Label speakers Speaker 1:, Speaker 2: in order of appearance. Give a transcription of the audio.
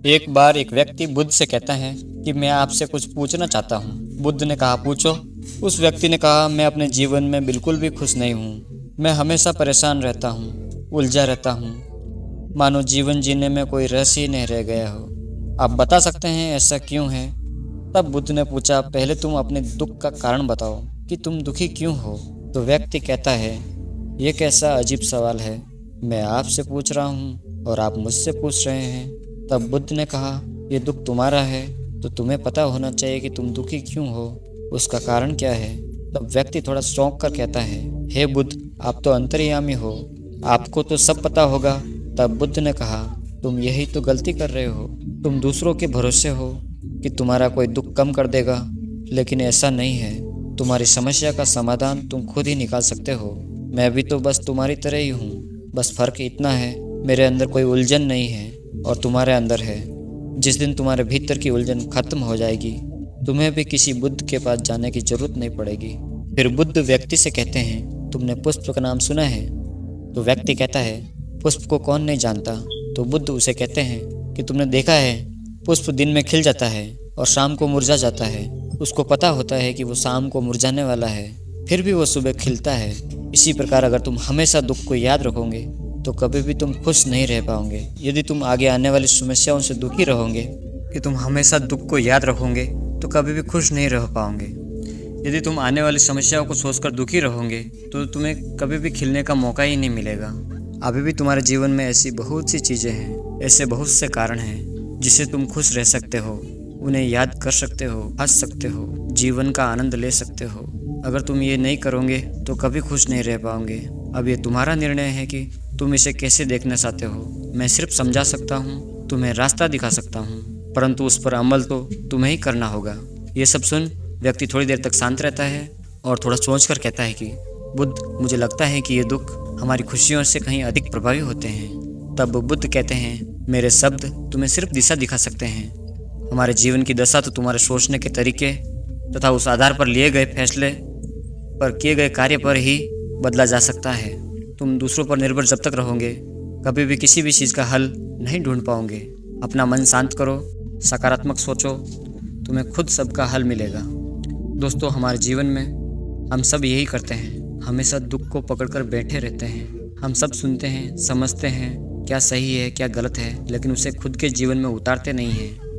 Speaker 1: एक बार एक व्यक्ति बुद्ध से कहता है कि मैं आपसे कुछ पूछना चाहता हूँ। बुद्ध ने कहा, पूछो। उस व्यक्ति ने कहा, मैं अपने जीवन में बिल्कुल भी खुश नहीं हूँ। मैं हमेशा परेशान रहता हूँ, उलझा रहता हूँ, मानो जीवन जीने में कोई रस ही नहीं रह गया हो। आप बता सकते हैं ऐसा क्यों है? तब बुद्ध ने पूछा, पहले तुम अपने दुख का कारण बताओ कि तुम दुखी क्यों हो। तो व्यक्ति कहता है, ये कैसा अजीब सवाल है, मैं आपसे पूछ रहा हूँ और आप मुझसे पूछ रहे हैं। तब बुद्ध ने कहा, ये दुख तुम्हारा है तो तुम्हें पता होना चाहिए कि तुम दुखी क्यों हो, उसका कारण क्या है। तब व्यक्ति थोड़ा चौंक कर कहता है, हे बुद्ध, आप तो अंतर्यामी हो, आपको तो सब पता होगा। तब बुद्ध ने कहा, तुम यही तो गलती कर रहे हो। तुम दूसरों के भरोसे हो कि तुम्हारा कोई दुख कम कर देगा, लेकिन ऐसा नहीं है। तुम्हारी समस्या का समाधान तुम खुद ही निकाल सकते हो। मैं भी तो बस तुम्हारी तरह ही हूँ, बस फर्क इतना है मेरे अंदर कोई उलझन नहीं है और तुम्हारे अंदर है। जिस दिन तुम्हारे भीतर की उलझन खत्म हो जाएगी, तुम्हें भी किसी बुद्ध के पास जाने की जरूरत नहीं पड़ेगी। फिर बुद्ध व्यक्ति से कहते हैं, तुमने पुष्प का नाम सुना है? तो व्यक्ति कहता है, पुष्प को कौन नहीं जानता। तो बुद्ध उसे कहते हैं कि तुमने देखा है, पुष्प दिन में खिल जाता है और शाम को मुरझा जाता है। उसको पता होता है कि वो शाम को मुरझाने वाला है, फिर भी वो सुबह खिलता है। इसी प्रकार अगर तुम हमेशा दुख को याद रखोगे तो कभी भी तुम खुश नहीं रह पाओगे। यदि तुम आगे आने वाली समस्याओं से दुखी रहोगे कि तुम हमेशा दुख को याद रखोगे तो कभी भी खुश नहीं रह पाओगे। यदि तुम आने वाली समस्याओं को सोचकर दुखी रहोगे तो तुम्हें कभी भी खिलने का मौका ही नहीं मिलेगा। अभी भी तुम्हारे जीवन में ऐसी बहुत सी चीज़ें हैं, ऐसे बहुत से कारण हैं जिससे तुम खुश रह सकते हो, उन्हें याद कर सकते हो, हंस सकते हो, जीवन का आनंद ले सकते हो। अगर तुम ये नहीं करोगे तो कभी खुश नहीं रह पाओगे। अब ये तुम्हारा निर्णय है कि तुम इसे कैसे देखना चाहते हो। मैं सिर्फ समझा सकता हूँ, तुम्हें रास्ता दिखा सकता हूँ, परंतु उस पर अमल तो तुम्हें ही करना होगा। ये सब सुन व्यक्ति थोड़ी देर तक शांत रहता है और थोड़ा सोच कर कहता है कि बुद्ध, मुझे लगता है कि ये दुख हमारी खुशियों से कहीं अधिक प्रभावी होते हैं। तब बुद्ध कहते हैं, मेरे शब्द तुम्हें सिर्फ दिशा दिखा सकते हैं। हमारे जीवन की दशा तो तुम्हारे सोचने के तरीके तथा उस आधार पर लिए गए फैसले पर किए गए कार्य पर ही बदला जा सकता है। तुम दूसरों पर निर्भर जब तक रहोगे कभी भी किसी भी चीज़ का हल नहीं ढूंढ पाओगे। अपना मन शांत करो, सकारात्मक सोचो, तुम्हें खुद सबका हल मिलेगा। दोस्तों, हमारे जीवन में हम सब यही करते हैं, हमेशा दुख को पकड़कर बैठे रहते हैं। हम सब सुनते हैं, समझते हैं क्या सही है क्या गलत है, लेकिन उसे खुद के जीवन में उतारते नहीं हैं।